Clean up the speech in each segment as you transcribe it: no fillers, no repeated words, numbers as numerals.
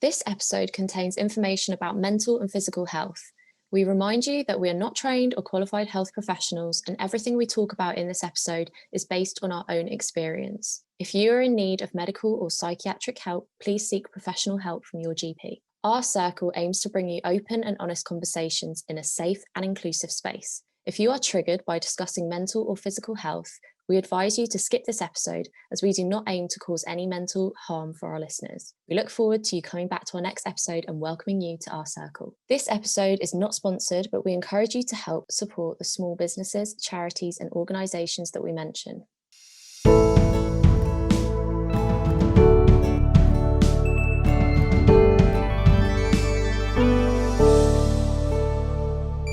This episode contains information about mental and physical health. We remind you that we are not trained or qualified health professionals, and everything we talk about in this episode is based on our own experience. If you are in need of medical or psychiatric help, please seek professional help from your GP. Our circle aims to bring you open and honest conversations in a safe and inclusive space. If you are triggered by discussing mental or physical health, we advise you to skip this episode as we do not aim to cause any mental harm for our listeners. We look forward to you coming back to our next episode and welcoming you to our circle. This episode is not sponsored, but we encourage you to help support the small businesses, charities, and organisations that we mention.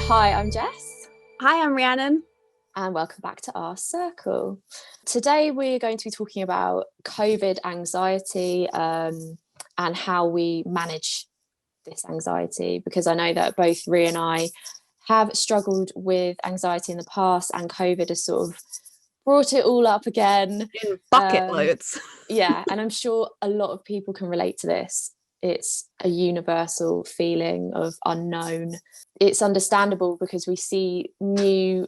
Hi, I'm Jess. Hi, I'm Rhiannon. And welcome back to our circle. Today we're going to be talking about COVID anxiety and how we manage this anxiety, because I know that both Rhi and I have struggled with anxiety in the past, and COVID has sort of brought it all up again. In bucket loads. Yeah, and I'm sure a lot of people can relate to this. It's a universal feeling of unknown. It's understandable because we see new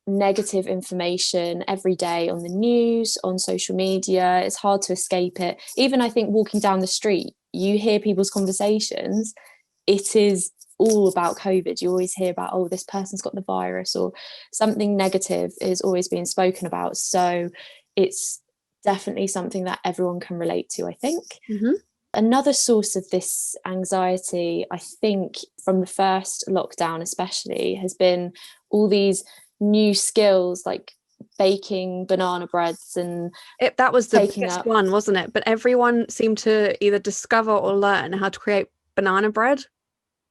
negative information every day on the news, on social media. It's hard to escape it. Even I think walking down the street, you hear people's conversations. It is all about COVID. You always hear about, oh, this person's got the virus, or something negative is always being spoken about. So it's definitely something that everyone can relate to, I think. Mm-hmm. Another source of this anxiety, I think, from the first lockdown especially, has been all these new skills like baking banana breads, and that was the biggest one, wasn't it? But everyone seemed to either discover or learn how to create banana bread.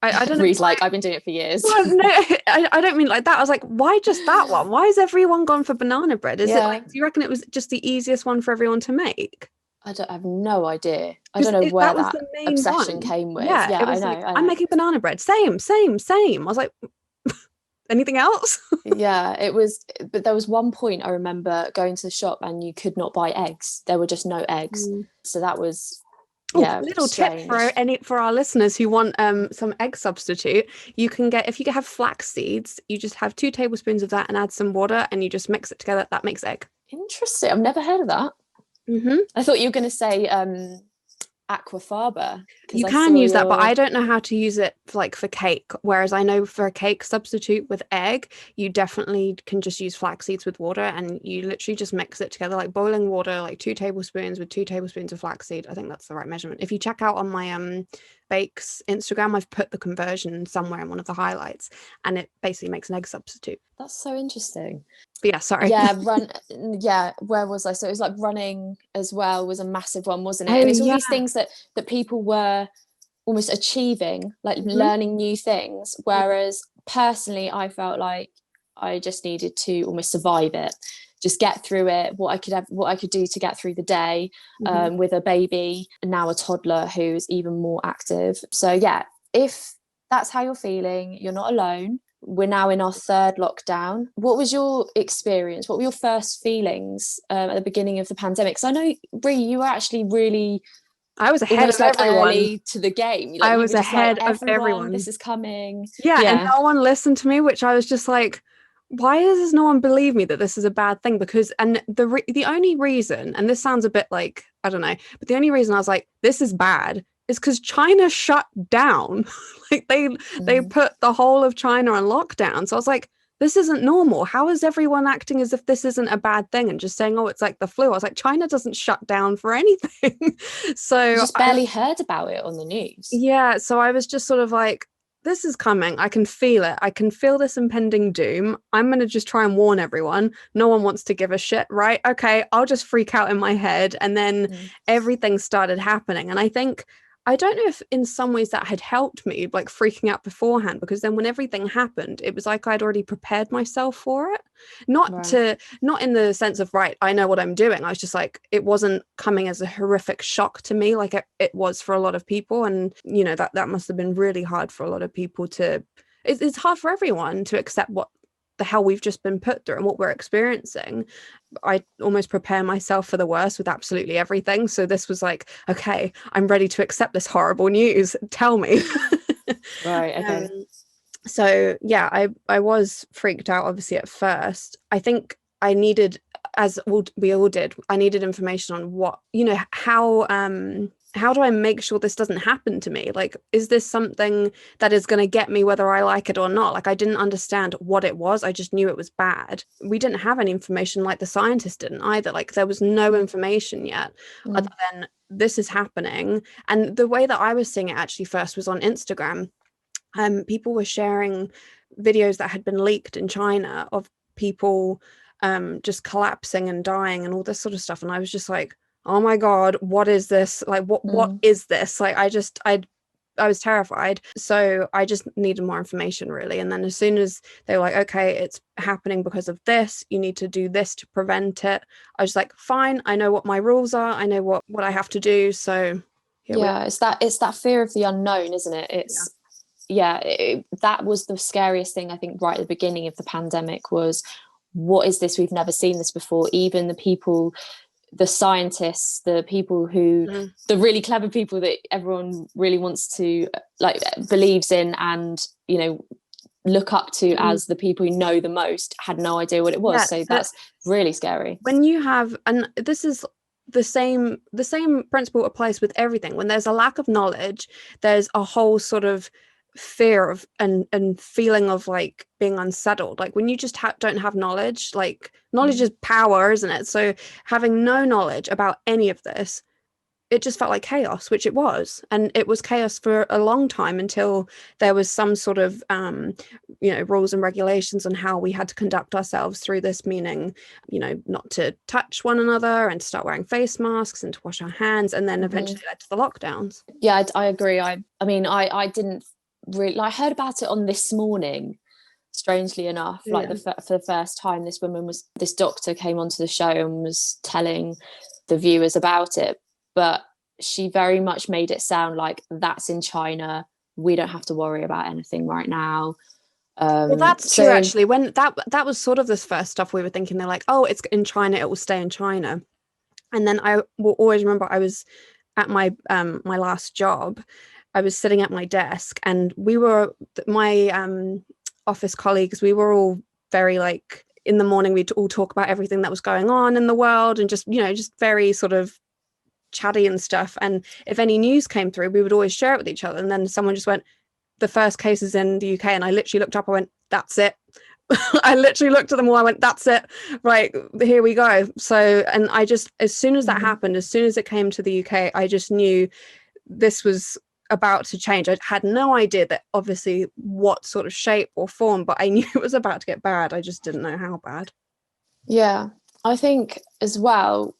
I don't know. Rhi's like, I've been doing it for years. Well, no, I don't mean like that. I was like, why just that one? Why has everyone gone for banana bread? Is it like, do you reckon it was just the easiest one for everyon to make? I have no idea. I don't know where that obsession came with. Yeah, it was I know. Like, I'm making banana bread. Same. I was like, anything else? Yeah, it was. But there was one point I remember going to the shop and you could not buy eggs. There were just no eggs. So that was, little strange. Tip for our listeners who want some egg substitute. You can get, if you have flax seeds, you just have 2 tablespoons of that and add some water and you just mix it together. That makes egg. Interesting. I've never heard of that. Mm-hmm. I thought you were going to say aquafaba. You can use that, but I don't know how to use it for cake. Whereas I know for a cake substitute with egg, you definitely can just use flax seeds with water, and you literally just mix it together, like boiling water, like 2 tablespoons with 2 tablespoons of flaxseed. I think that's the right measurement. If you check out on my bakes Instagram, I've put the conversion somewhere in one of the highlights, and it basically makes an egg substitute. That's so interesting. But yeah, sorry. Yeah, where was I? So it was like running as well was a massive one, wasn't it? And it's all these things that people were almost achieving, like learning new things. Whereas personally, I felt like I just needed to almost survive it, just get through it. What I could do to get through the day, with a baby, and now a toddler who's even more active. So yeah, if that's how you're feeling, you're not alone. We're now in our 3rd lockdown. What was your experience? What were your first feelings at the beginning of the pandemic? Because I know, Rhi, you were actually really... I was ahead of everyone. Early to the game. I was ahead of everyone. This is coming. Yeah, and no one listened to me, which I was just like, why does no one believe me that this is a bad thing? Because, and the only reason, and this sounds a bit like, I don't know, but the only reason I was like, this is bad, is because China shut down. Like they put the whole of China on lockdown. So I was like, this isn't normal. How is everyone acting as if this isn't a bad thing and just saying, oh, it's like the flu? I was like, China doesn't shut down for anything. So you just barely heard about it on the news. Yeah. So I was just sort of like, this is coming. I can feel it. I can feel this impending doom. I'm going to just try and warn everyone. No one wants to give a shit, right? Okay, I'll just freak out in my head. And then everything started happening. And I don't know if in some ways that had helped me, like freaking out beforehand, because then when everything happened, it was like I'd already prepared myself for it. Not in the sense of, right, I know what I'm doing. I was just like, it wasn't coming as a horrific shock to me like it was for a lot of people. And, you know, that must have been really hard for a lot of people to, it's hard for everyone to accept what the hell we've just been put through and what we're experiencing, I almost prepare myself for the worst with absolutely everything. So this was like, okay, I'm ready to accept this horrible news. Tell me. Right. Okay. So yeah, I was freaked out obviously at first. I think I needed, as we all did, I needed information on what, how do I make sure this doesn't happen to me? Like, is this something that is going to get me whether I like it or not? Like, I didn't understand what it was. I just knew it was bad. We didn't have any information, like the scientists didn't either. Like, there was no information yet other than this is happening. And the way that I was seeing it actually first was on Instagram. People were sharing videos that had been leaked in China of people just collapsing and dying and all this sort of stuff. And I was just like, oh my God, what is this? Like, what is this? Like, I was terrified. So I just needed more information, really. And then as soon as they were like, okay, it's happening because of this, you need to do this to prevent it, I was like, fine, I know what my rules are. I know what I have to do. So it's that fear of the unknown, isn't it? It's that was the scariest thing, I think, right at the beginning of the pandemic was, what is this? We've never seen this before. Even the people, the scientists, the people who, the really clever people that everyone really wants to, like, believes in and, you know, look up to as the people who know the most, had no idea what it was. So that's really scary. When you have, and this is the same principle applies with everything. When there's a lack of knowledge, there's a whole sort of fear of and feeling of like being unsettled. Like when you just don't have knowledge, like knowledge is power, isn't it? So having no knowledge about any of this, it just felt like chaos, which it was. And it was chaos for a long time until there was some sort of rules and regulations on how we had to conduct ourselves through this, meaning, not to touch one another and start wearing face masks and to wash our hands, and then eventually led to the lockdowns. Yeah, I agree. I mean, I didn't really, I heard about it on This Morning, strangely enough, like for the first time. This doctor came onto the show and was telling the viewers about it, but she very much made it sound like that's in China, we don't have to worry about anything right now. Well, that's true, actually. When that was sort of this first stuff we were thinking, they're like, oh, it's in China, it will stay in China. And then I will always remember I was at my my last job, I was sitting at my desk, and my office colleagues, we were all very, like, in the morning we'd all talk about everything that was going on in the world and just very sort of chatty and stuff. And if any news came through, we would always share it with each other. And then someone just went, the first case is in the UK. And I literally looked up, I went, that's it. I literally looked at them all, I went, that's it, right, here we go. So, and I just, as soon as that happened, as soon as it came to the UK, I just knew this was about to change. I had no idea that obviously what sort of shape or form, but I knew it was about to get bad. I just didn't know how bad. Yeah, I think as well,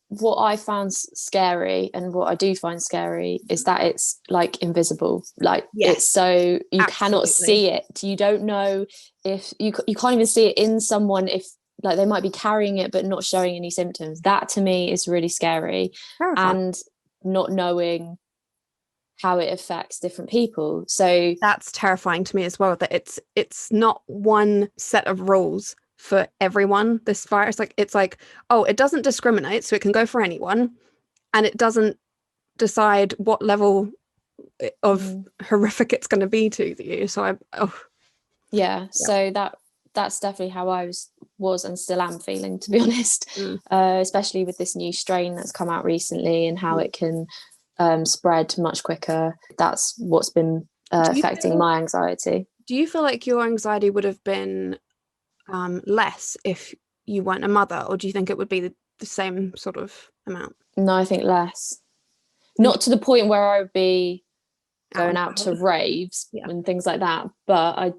what I found scary and what I do find scary is that it's like invisible. Like it's so you cannot see it. You don't know if you can't even see it in someone, if like they might be carrying it but not showing any symptoms. That to me is really scary. Terrifying. And not knowing how it affects different people. So that's terrifying to me as well, that it's not one set of rules for everyone, this virus. Like it's like, oh, it doesn't discriminate, so it can go for anyone, and it doesn't decide what level of horrific it's going to be to you. So so that's definitely how I was and still am feeling, to be honest. Especially with this new strain that's come out recently and how it can spread much quicker. That's what's been affecting my anxiety. Do you feel like your anxiety would have been less if you weren't a mother, or do you think it would be the same sort of amount? No, I think less. Not to the point where I would be going out to raves and things like that, but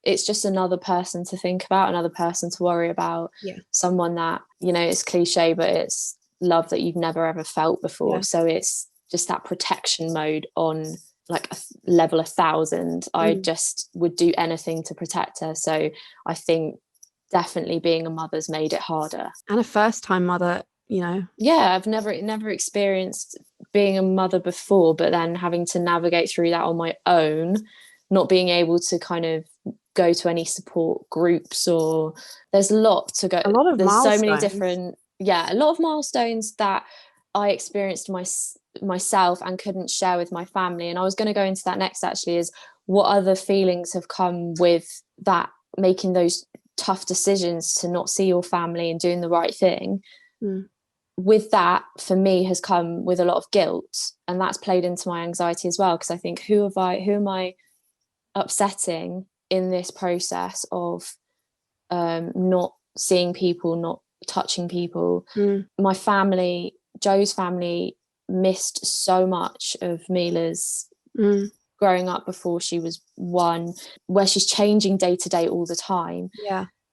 it's just another person to think about, another person to worry about, someone that, it's cliche, but it's love that you've never ever felt before. So it's just that protection mode on like a level 1,000. I just would do anything to protect her. So I think definitely being a mother's made it harder. And a first-time mother, I've never experienced being a mother before, but then having to navigate through that on my own, not being able to kind of go to any support groups, or there's a lot to go. A lot of there's milestones. so many different, a lot of milestones that I experienced myself and couldn't share with my family. And I was going to go into that next, actually, is what other feelings have come with that, making those tough decisions to not see your family and doing the right thing. With that, for me, has come with a lot of guilt, and that's played into my anxiety as well, because I think, who am I upsetting in this process of not seeing people, not touching people? My family, Joe's family, missed so much of Mila's growing up before she was 1, where she's changing day to day all the time.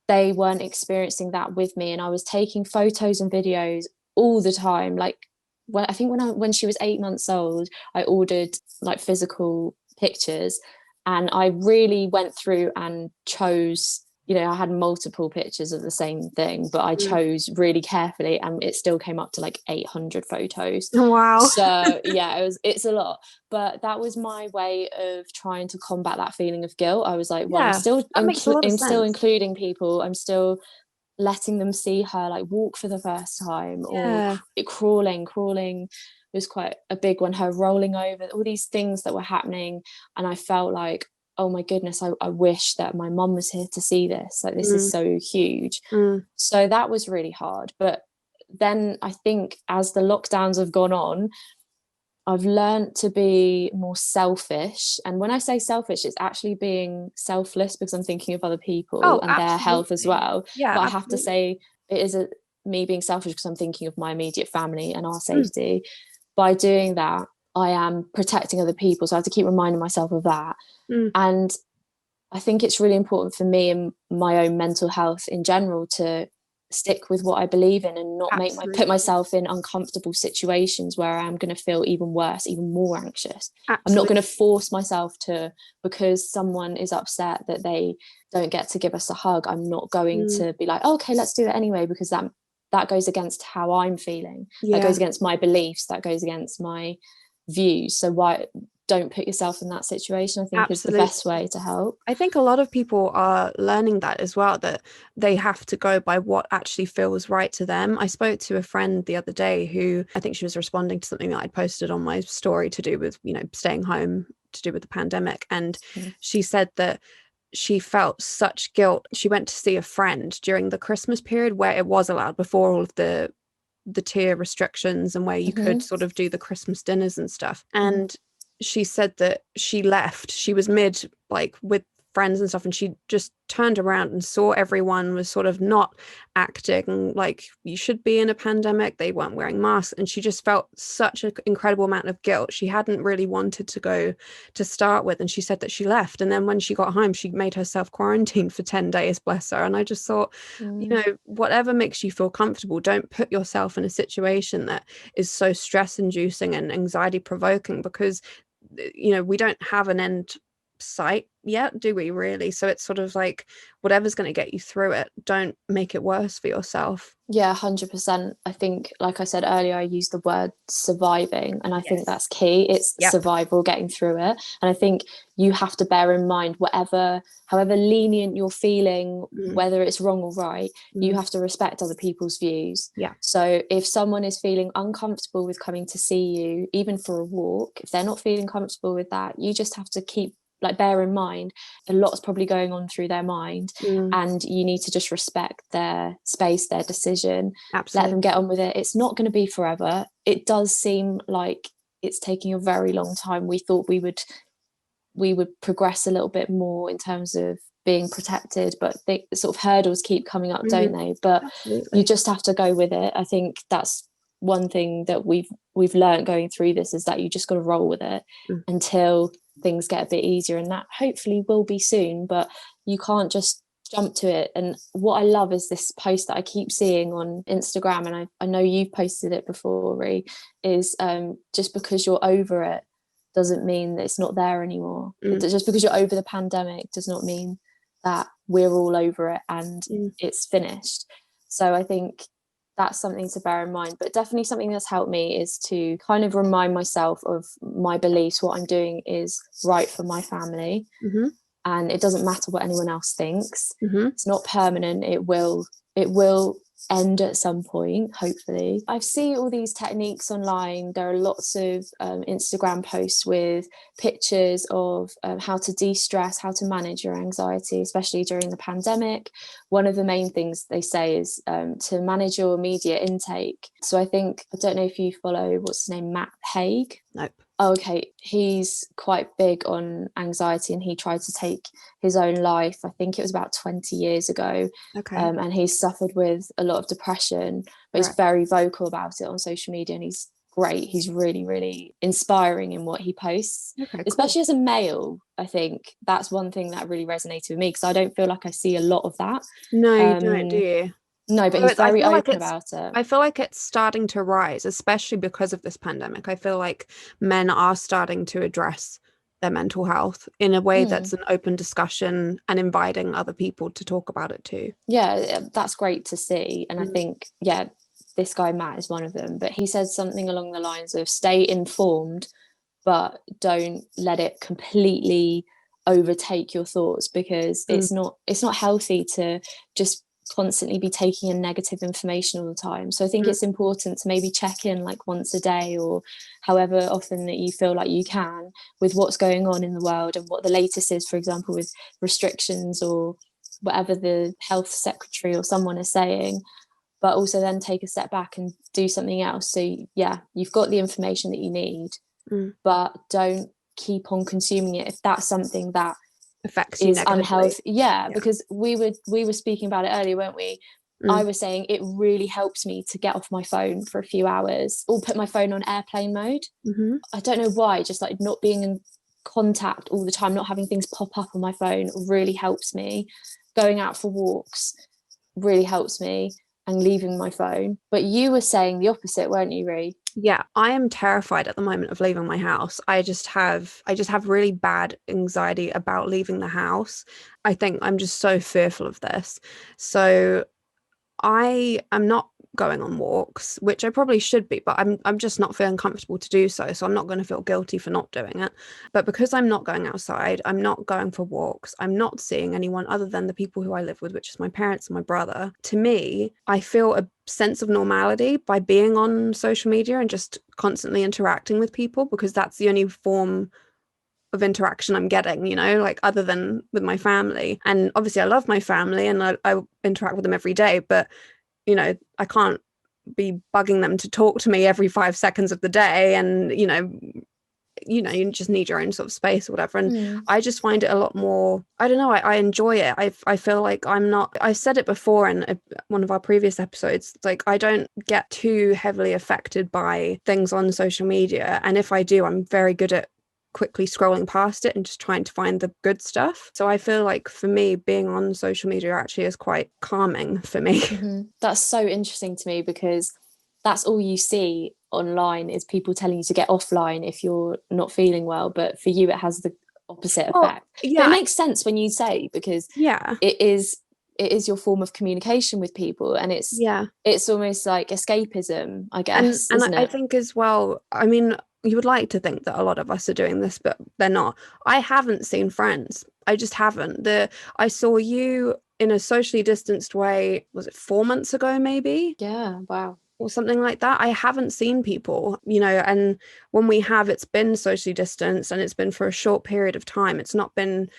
They weren't experiencing that with me, and I was taking photos and videos all the time. Like, when she was 8 months old, I ordered like physical pictures, and I really went through and chose, I had multiple pictures of the same thing, but I chose really carefully, and it still came up to like 800 photos. Wow. So it's a lot, but that was my way of trying to combat that feeling of guilt. I was like, well, I'm still including people. I'm still letting them see her like walk for the first time, or crawling was quite a big one, her rolling over, all these things that were happening. And I felt like, oh my goodness, I wish that my mum was here to see this. Like, this is so huge. So that was really hard. But then I think as the lockdowns have gone on, I've learned to be more selfish. And when I say selfish, it's actually being selfless, because I'm thinking of other people and absolutely. their health as well. Yeah, but absolutely. I have to say, it is me being selfish, because I'm thinking of my immediate family and our safety. By doing that, I am protecting other people. So I have to keep reminding myself of that. And I think it's really important for me and my own mental health in general to stick with what I believe in, and not put myself in uncomfortable situations where I'm going to feel even worse, even more anxious. I'm not going to force myself to, because someone is upset that they don't get to give us a hug, I'm not going to be like, oh, okay, let's do it anyway, because that goes against how I'm feeling. That goes against my beliefs, that goes against my views. So why don't put yourself in that situation, I think is the best way to help. I think a lot of people are learning that as well, that they have to go by what actually feels right to them. I spoke to a friend the other day who, I think she was responding to something that I'd posted on my story to do with, staying home, to do with the pandemic. And she said that she felt such guilt. She went to see a friend during the Christmas period, where it was allowed, before all of the tier restrictions, and where you could sort of do the Christmas dinners and stuff. And she said that she left, she was mid like with friends and stuff, and she just turned around and saw everyone was sort of not acting like you should be in a pandemic. They weren't wearing masks, and she just felt such an incredible amount of guilt. She hadn't really wanted to go to start with, and she said that she left, and then when she got home, she made herself quarantine for 10 days, bless her. And I just thought, whatever makes you feel comfortable, don't put yourself in a situation that is so stress inducing and anxiety provoking, because we don't have an end sight yet, do we really? So it's sort of like, whatever's going to get you through it, don't make it worse for yourself. 100%. I think, like I said earlier, I used the word surviving, and I think that's key. It's survival, getting through it. And I think you have to bear in mind, however lenient you're feeling, whether it's wrong or right, you have to respect other people's views. So if someone is feeling uncomfortable with coming to see you, even for a walk, if they're not feeling comfortable with that, you just have to bear in mind a lot's probably going on through their mind, and you need to just respect their space, their decision. Let them get on with it. It's not going to be forever. It does seem like it's taking a very long time. We thought we would progress a little bit more in terms of being protected, but the sort of hurdles keep coming up, don't they? But you just have to go with it. I think that's one thing that we've learned going through this, is that you just got to roll with it until things get a bit easier, and that hopefully will be soon. But you can't just jump to it. And what I love is this post that I keep seeing on Instagram, and I know you've posted it before, Ree, is just because you're over it doesn't mean that it's not there anymore. Just because you're over the pandemic does not mean that we're all over it and it's finished. So I think that's something to bear in mind. But definitely something that's helped me is to kind of remind myself of my beliefs. What I'm doing is right for my family. and it doesn't matter what anyone else thinks. Mm-hmm. It's not permanent. It will end at some point, hopefully. I've seen all these techniques online. There are lots of Instagram posts with pictures of how to de-stress, how to manage your anxiety, especially during the pandemic. One of the main things they say is to manage your media intake. So I don't know if you follow, what's his name, Matt Haig? Nope. Oh, okay, he's quite big on anxiety, and he tried to take his own life. I think it was about 20 years ago. Okay. And he's suffered with a lot of depression, but he's very vocal about it on social media, and he's great. He's really, really inspiring in what he posts, especially as a male. I think that's one thing that really resonated with me, because I don't feel like I see a lot of that. No, you don't, do you? No, but he's very open about it. I feel like it's starting to rise, especially because of this pandemic. I feel like men are starting to address their mental health in a way that's an open discussion and inviting other people to talk about it too. Yeah, that's great to see. And I think, this guy Matt is one of them. But he said something along the lines of stay informed, but don't let it completely overtake your thoughts, because it's not healthy to just constantly be taking in negative information all the time. So I think it's important to maybe check in like once a day, or however often that you feel like you can, with what's going on in the world and what the latest is, for example, with restrictions or whatever the health secretary or someone is saying, but also then take a step back and do something else. So you've got the information that you need, but don't keep on consuming it if that's something that affects you negatively. Unhealthy. Because we were speaking about it earlier, weren't we? I was saying it really helps me to get off my phone for a few hours, or put my phone on airplane mode. I don't know why, just like not being in contact all the time, not having things pop up on my phone really helps me. Going out for walks really helps me, and leaving my phone. But you were saying the opposite, weren't you, Ree? Yeah, I am terrified at the moment of leaving my house. I just have really bad anxiety about leaving the house. I think I'm just so fearful of this. So I am not going on walks, which I probably should be, but I'm just not feeling comfortable to do so. So I'm not going to feel guilty for not doing it. But because I'm not going outside, I'm not going for walks, I'm not seeing anyone other than the people who I live with, which is my parents and my brother. To me, I feel a sense of normality by being on social media and just constantly interacting with people, because that's the only form of interaction I'm getting, like other than with my family. And obviously I love my family and I interact with them every day, but I can't be bugging them to talk to me every 5 seconds of the day, and you just need your own sort of space or whatever. And I just find it a lot more, I don't know, I enjoy it. I feel like I said it before in one of our previous episodes, it's like I don't get too heavily affected by things on social media, and if I do, I'm very good at quickly scrolling past it and just trying to find the good stuff. So I feel like for me, being on social media actually is quite calming for me. That's so interesting to me, because that's all you see online is people telling you to get offline if you're not feeling well, but for you it has the opposite effect. But it makes sense when you say, because it is your form of communication with people, and it's almost like escapism, I guess. And isn't it? I think as well, I mean, you would like to think that a lot of us are doing this, but they're not. I haven't seen friends. I just haven't. I saw you in a socially distanced way, was it 4 months ago maybe? Yeah, wow. Or something like that. I haven't seen people, and when we have, it's been socially distanced, and it's been for a short period of time. It's not been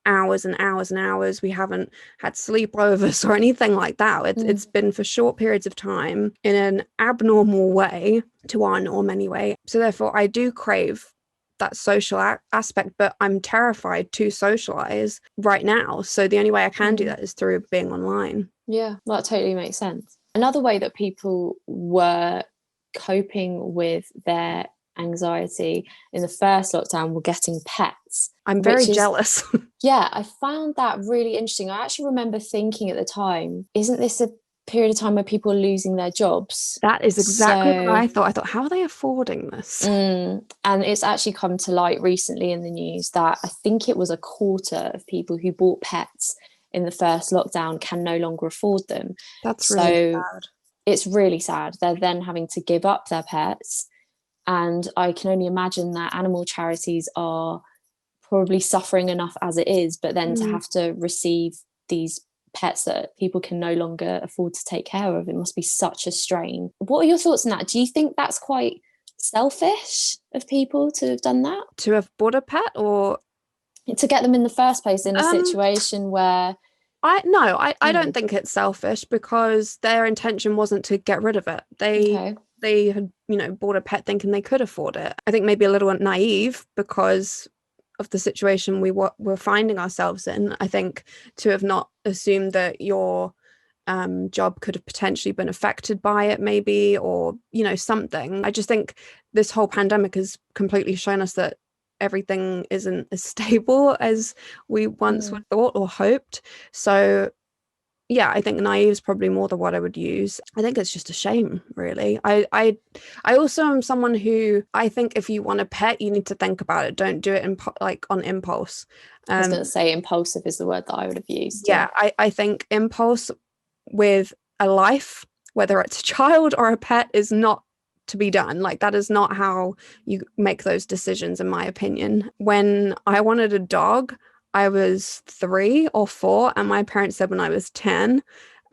hours and hours and hours. We haven't had sleepovers or anything like that. It's been for short periods of time in an abnormal way, to our norm anyway. So therefore I do crave that social aspect, but I'm terrified to socialize right now. So the only way I can do that is through being online. Yeah, that totally makes sense. Another way that people were coping with their anxiety in the first lockdown were getting pets. I'm very jealous. Yeah, I found that really interesting. I actually remember thinking at the time, isn't this a period of time where people are losing their jobs? That is exactly what I thought. I thought, how are they affording this? And it's actually come to light recently in the news that I think it was a quarter of people who bought pets in the first lockdown can no longer afford them. That's really sad. It's really sad. They're then having to give up their pets. And I can only imagine that animal charities are probably suffering enough as it is, but then to have to receive these pets that people can no longer afford to take care of, it must be such a strain. What are your thoughts on that? Do you think that's quite selfish of people to have done that? To have bought a pet, or to get them in the first place in a situation where I don't think it's selfish, because their intention wasn't to get rid of it. They had, bought a pet thinking they could afford it. I think maybe a little naive because of the situation we're finding ourselves in. I think to have not assumed that your job could have potentially been affected by it, maybe, or something. I just think this whole pandemic has completely shown us that everything isn't as stable as we once would thought or hoped. So yeah, I think naive is probably more the word I would use. I think it's just a shame, really. I also am someone who, I think if you want a pet, you need to think about it. Don't do it on impulse. I was going to say impulsive is the word that I would have used. Yeah, I think impulse with a life, whether it's a child or a pet, is not to be done. Like, that is not how you make those decisions, in my opinion. When I wanted a dog, I was 3 or 4, and my parents said when I was 10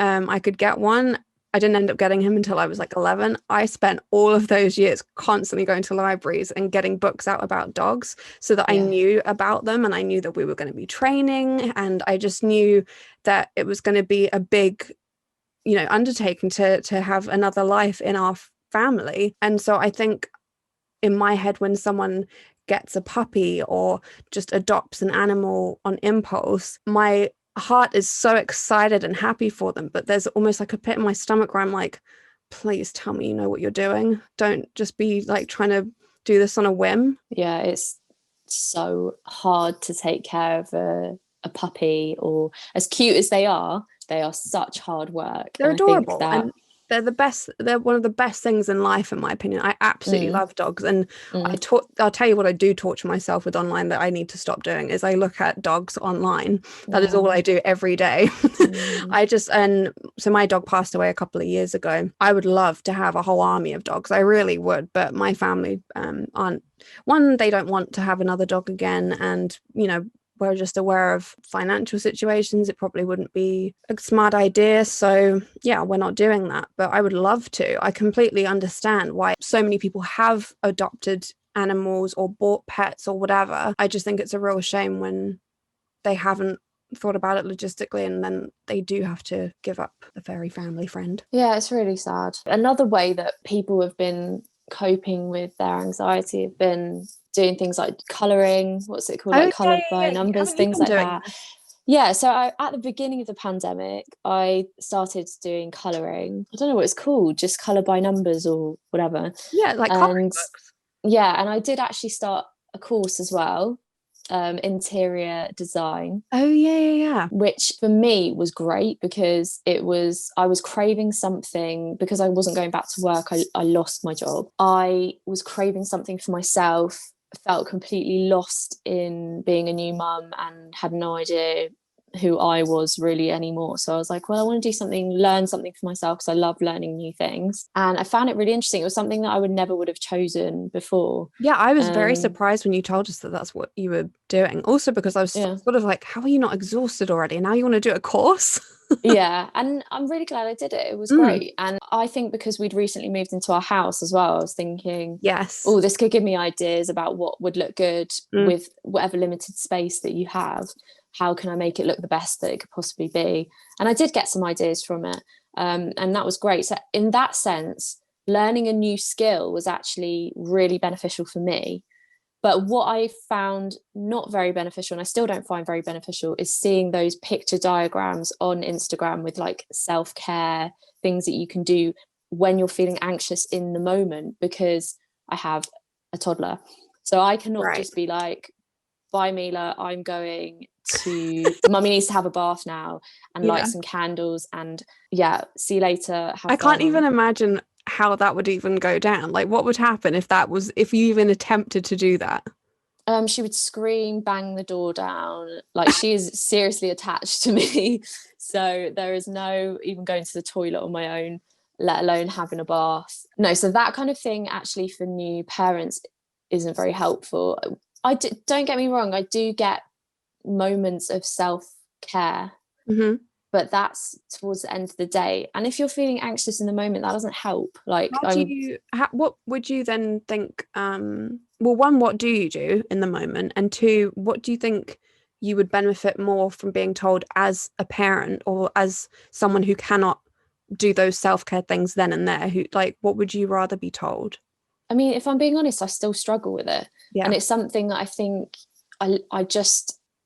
I could get one. I didn't end up getting him until I was like 11. I spent all of those years constantly going to libraries and getting books out about dogs so that I knew about them, and I knew that we were going to be training, and I just knew that it was going to be a big undertaking to have another life in our family. And so I think in my head, when someone gets a puppy or just adopts an animal on impulse, my heart is so excited and happy for them, but there's almost like a pit in my stomach where I'm like, please tell me you know what you're doing. Don't just be like trying to do this on a whim. Yeah, it's so hard to take care of a puppy, or as cute as they are such hard work. They're adorable. I think and they're the best. They're one of the best things in life, in my opinion. I absolutely love dogs, and I'll tell you what I do torture myself with online that I need to stop doing is I look at dogs online. That is all I do every day. And so my dog passed away a couple of years ago. I would love to have a whole army of dogs. I really would, but my family aren't. One, they don't want to have another dog again, and we're just aware of financial situations. It probably wouldn't be a smart idea. So yeah, we're not doing that, but I would love to. I completely understand why so many people have adopted animals or bought pets or whatever. I just think it's a real shame when they haven't thought about it logistically, and then they do have to give up a furry family friend. Yeah, it's really sad. Another way that people have been coping with their anxiety have been doing things like colouring, what's it called, like colour by numbers, things like that. Yeah, so at the beginning of the pandemic, I started doing colouring. I don't know what it's called, just colour by numbers or whatever. Yeah, like colouring books. Yeah, and I did actually start a course as well, interior design. Oh yeah. Which for me was great because I was craving something because I wasn't going back to work. I lost my job. I was craving something for myself, felt completely lost in being a new mum and had no idea who I was really anymore. So I was like, well, I want to do something, learn something for myself, because I love learning new things. And I found it really interesting. It was something that I never would have chosen before. Yeah, I was very surprised when you told us that that's what you were doing. Also because I was sort of like, how are you not exhausted already? And now you want to do a course? Yeah, and I'm really glad I did it. It was great. And I think because we'd recently moved into our house as well, I was thinking, oh, this could give me ideas about what would look good with whatever limited space that you have. How can I make it look the best that it could possibly be? And I did get some ideas from it, and that was great. So in that sense, learning a new skill was actually really beneficial for me. But what I found not very beneficial, and I still don't find very beneficial, is seeing those picture diagrams on Instagram with like self-care, things that you can do when you're feeling anxious in the moment, because I have a toddler. So I cannot just be like, bye Mila, I'm going to mummy needs to have a bath now and light some candles, and see you later. I can't even imagine how that would even go down. Like, what would happen if you even attempted to do that? She would scream, bang the door down. Like, she is seriously attached to me. So there is no even going to the toilet on my own, let alone having a bath. No, so that kind of thing actually for new parents isn't very helpful. don't get me wrong, I do get moments of self-care, but that's towards the end of the day. And if you're feeling anxious in the moment, that doesn't help. Like, What would you then think, well, one, what do you do in the moment? And two, what do you think you would benefit more from being told as a parent or as someone who cannot do those self-care things then and there? Who, like, what would you rather be told? I mean, if I'm being honest, I still struggle with it. Yeah. And it's something that I think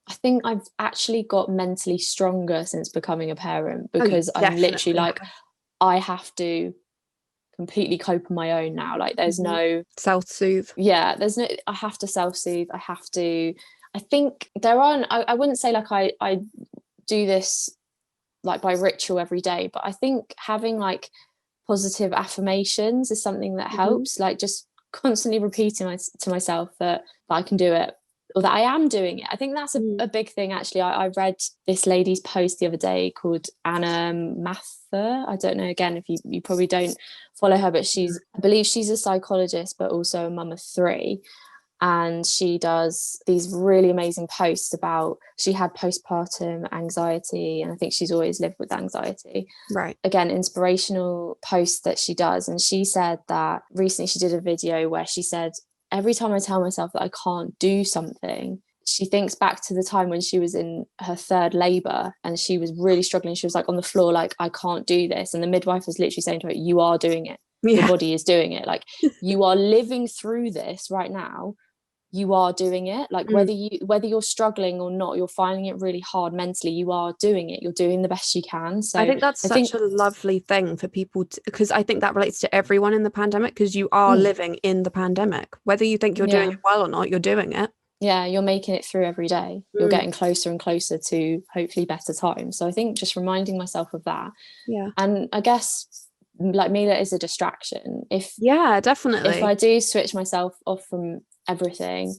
I think I've actually got mentally stronger since becoming a parent, because I'm literally like, I have to completely cope on my own now. Like, there's no self-soothe. Yeah, I have to self-soothe. I think there aren't, I wouldn't say like I do this like by ritual every day, but I think having like positive affirmations is something that helps. Like, just constantly repeating to myself that I can do it, or that I am doing it. I think that's a big thing, actually. I read this lady's post the other day called Anna Mather. I don't know, again, if you probably don't follow her, but I believe she's a psychologist, but also a mum of 3. And she does these really amazing posts about, she had postpartum anxiety, and I think she's always lived with anxiety. Right. Again, inspirational posts that she does. And she said that recently she did a video where she said, every time I tell myself that I can't do something, she thinks back to the time when she was in her 3rd labor and she was really struggling. She was like on the floor, like, I can't do this. And the midwife was literally saying to her, you are doing it. Your body is doing it. Like, you are living through this right now. You are doing it. Like, whether you're struggling or not, you're finding it really hard mentally, you are doing it. You're doing the best you can. So I think that's such a lovely thing for people because I think that relates to everyone in the pandemic, because you are living in the pandemic. Whether you think you're doing it well or not, you're doing it. Yeah, you're making it through every day. You're getting closer and closer to hopefully better times. So I think just reminding myself of that. Yeah. And I guess like Mila is a distraction. Definitely. If I do switch myself off from everything,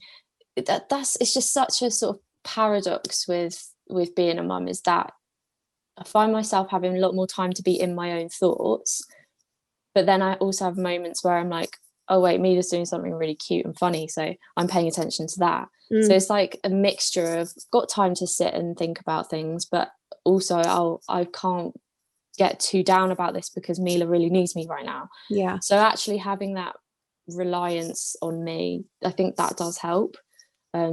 it's just such a sort of paradox with being a mum, is that I find myself having a lot more time to be in my own thoughts, but then I also have moments where I'm like, oh wait, Mila's doing something really cute and funny, so I'm paying attention to that. So it's like a mixture of, got time to sit and think about things, but also I can't get too down about this because Mila really needs me right now. Yeah. So actually having that reliance on me, I think that does help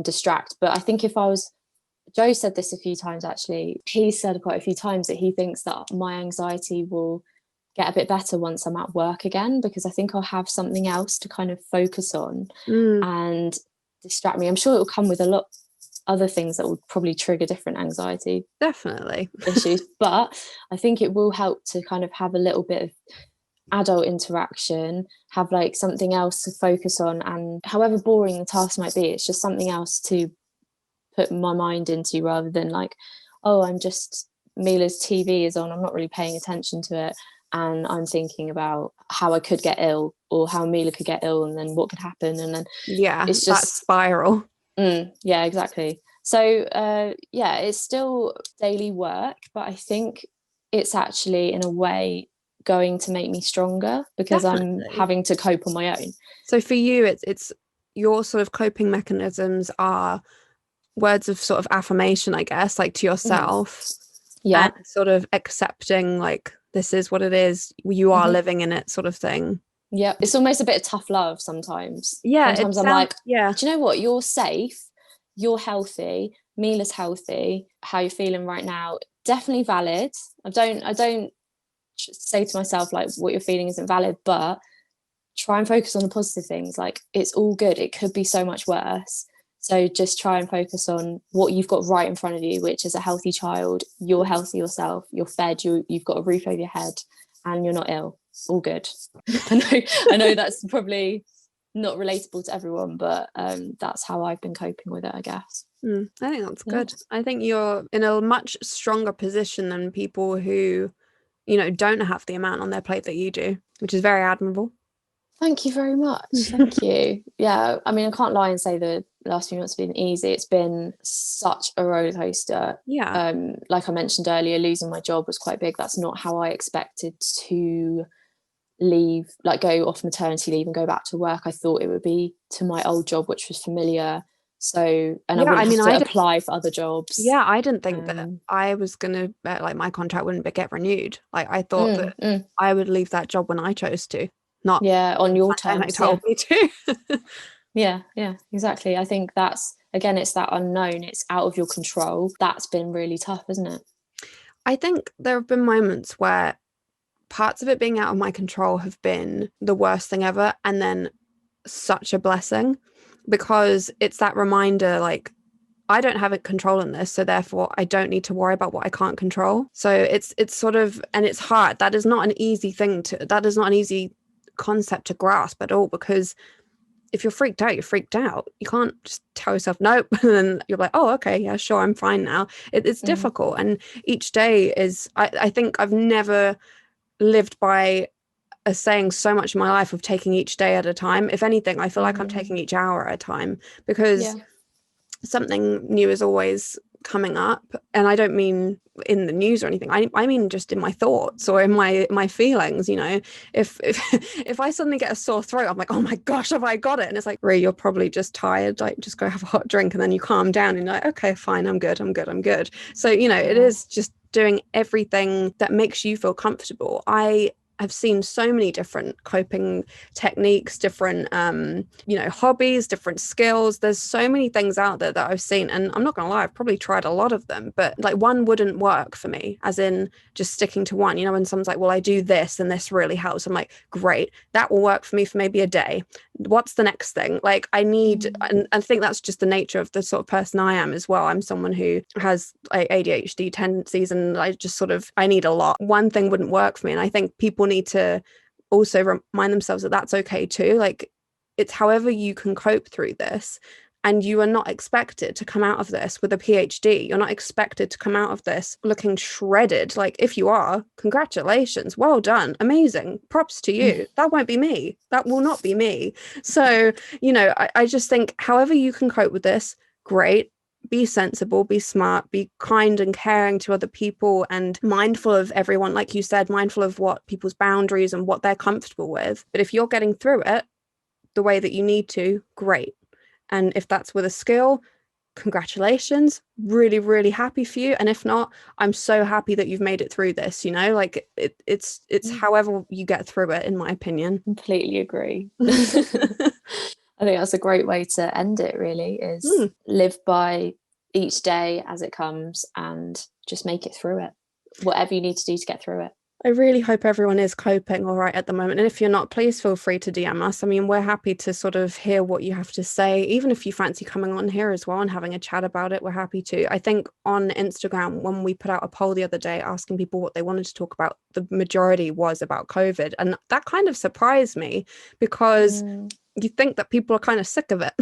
distract. But I think Joe said this a few times, actually. He said quite a few times that he thinks that my anxiety will get a bit better once I'm at work again, because I think I'll have something else to kind of focus on and distract me. I'm sure it will come with a lot other things that will probably trigger different anxiety issues, but I think it will help to kind of have a little bit of adult interaction, have like something else to focus on, and however boring the task might be, it's just something else to put my mind into, rather than like, oh, Mila's TV is on, I'm not really paying attention to it, and I'm thinking about how I could get ill or how Mila could get ill and then what could happen, and then it's just that spiral. Yeah, exactly. So it's still daily work, but I think it's actually in a way going to make me stronger, because I'm having to cope on my own. So for you, it's your sort of coping mechanisms are words of sort of affirmation, I guess, like to yourself. And sort of accepting, like, this is what it is, you are living in it, sort of thing. Yeah, it's almost a bit of tough love sometimes. Sometimes I'm like, do you know what, you're safe, you're healthy, Mila's healthy, how you're feeling right now, definitely valid. I don't say to myself like what you're feeling isn't valid, but try and focus on the positive things. Like, it's all good, it could be so much worse. So just try and focus on what you've got right in front of you, which is a healthy child, you're healthy yourself, you're fed, you've got a roof over your head, and you're not ill. All good. I know that's probably not relatable to everyone, but that's how I've been coping with it, I guess. I think that's good. I think you're in a much stronger position than people who, don't have the amount on their plate that you do, which is very admirable. Thank you very much. Thank you. Yeah, I mean, I can't lie and say the last few months have been easy. It's been such a roller coaster. Yeah. Like I mentioned earlier, losing my job was quite big. That's not how I expected to leave, like go off maternity leave and go back to work. I thought it would be to my old job, which was familiar, So, and I Yeah, I wouldn't mean, have to apply for other jobs. yeah, I didn't think that I was gonna like my contract wouldn't get renewed. Like I thought that I would leave that job when I chose to, not on your pandemic terms. told me to. Yeah, exactly. I think that's, again, it's that unknown, it's out of your control. That's been really tough, isn't it? I think there have been moments where parts of it being out of my control have been the worst thing ever, and then such a blessing, because it's that reminder, like, I don't have a control in this, so therefore I don't need to worry about what I can't control. So it's sort of, and it's hard. That is not an easy concept to grasp at all, because if you're freaked out, you're freaked out. You can't just tell yourself nope, and then you're like, oh, okay, yeah, sure, I'm fine now. It's difficult, and each day is. I think I've never lived by a saying so much in my life of taking each day at a time. If anything, I feel like I'm taking each hour at a time, because something new is always coming up, and I don't mean in the news or anything. I mean just in my thoughts or in my feelings. You know, if if I suddenly get a sore throat, I'm like, oh my gosh, have I got it? And it's like, Ree, you're probably just tired. Like, just go have a hot drink, and then you calm down, and you're like, okay, fine, I'm good. So, you know, it is just doing everything that makes you feel comfortable. I've seen so many different coping techniques, different, you know, hobbies, different skills. There's so many things out there that I've seen. And I'm not going to lie, I've probably tried a lot of them, but like one wouldn't work for me, as in just sticking to one. You know, when someone's like, well, I do this and this really helps. I'm like, great, that will work for me for maybe a day. What's the next thing? Like I need, and I think that's just the nature of the sort of person I am as well. I'm someone who has like ADHD tendencies, and I just sort of, I need a lot. One thing wouldn't work for me. And I think people need to also remind themselves that that's okay too. Like it's however you can cope through this, and you are not expected to come out of this with a PhD. You're not expected to come out of this looking shredded. Like if you are, congratulations, well done, amazing, props to you. That won't be me. That will not be me. So, you know, I just think however you can cope with this, great. Be sensible, be smart, be kind and caring to other people, and mindful of everyone, like you said, mindful of what people's boundaries and what they're comfortable with. But if you're getting through it the way that you need to, great. And if that's with a skill, congratulations, really, really happy for you. And if not, I'm so happy that you've made it through this, you know, like it's however you get through it, in my opinion. Completely agree. I think that's a great way to end it, really, is live by each day as it comes and just make it through it, whatever you need to do to get through it. I really hope everyone is coping all right at the moment. And if you're not, please feel free to DM us. I mean, we're happy to sort of hear what you have to say. Even if you fancy coming on here as well and having a chat about it, we're happy to. I think on Instagram, when we put out a poll the other day asking people what they wanted to talk about, the majority was about COVID. And that kind of surprised me, because you think that people are kind of sick of it.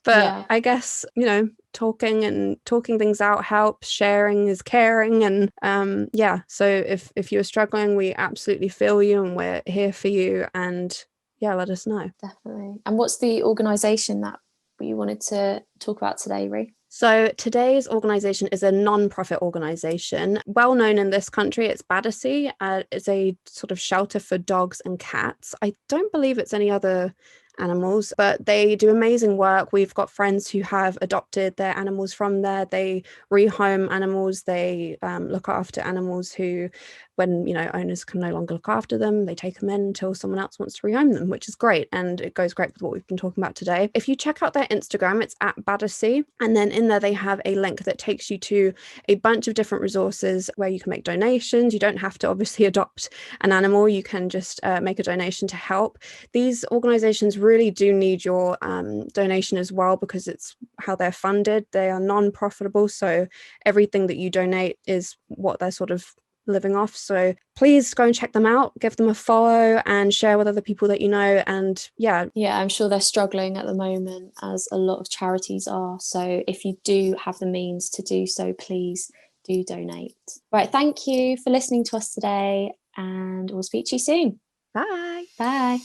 But I guess, you know, talking things out helps. Sharing is caring. And so if you're struggling, we absolutely feel you, and we're here for you. And let us know. Definitely. And what's the organisation that you wanted to talk about today, Ree? So today's organisation is a non-profit organisation, well known in this country. It's Battersea. It's a sort of shelter for dogs and cats. I don't believe it's any other animals, but they do amazing work. We've got friends who have adopted their animals from there. They rehome animals. They look after animals who, when, you know, owners can no longer look after them, they take them in until someone else wants to rehome them, which is great. And it goes great with what we've been talking about today. If you check out their Instagram, it's at Battersea. And then in there, they have a link that takes you to a bunch of different resources where you can make donations. You don't have to obviously adopt an animal. You can just make a donation to help. These organizations really do need your donation as well, because it's how they're funded. They are non-profitable. So everything that you donate is what they're sort of living off. So please go and check them out, give them a follow, and share with other people that you know. And I'm sure they're struggling at the moment, as a lot of charities are. So if you do have the means to do so, please do donate. Right, thank you for listening to us today, and we'll speak to you soon. Bye.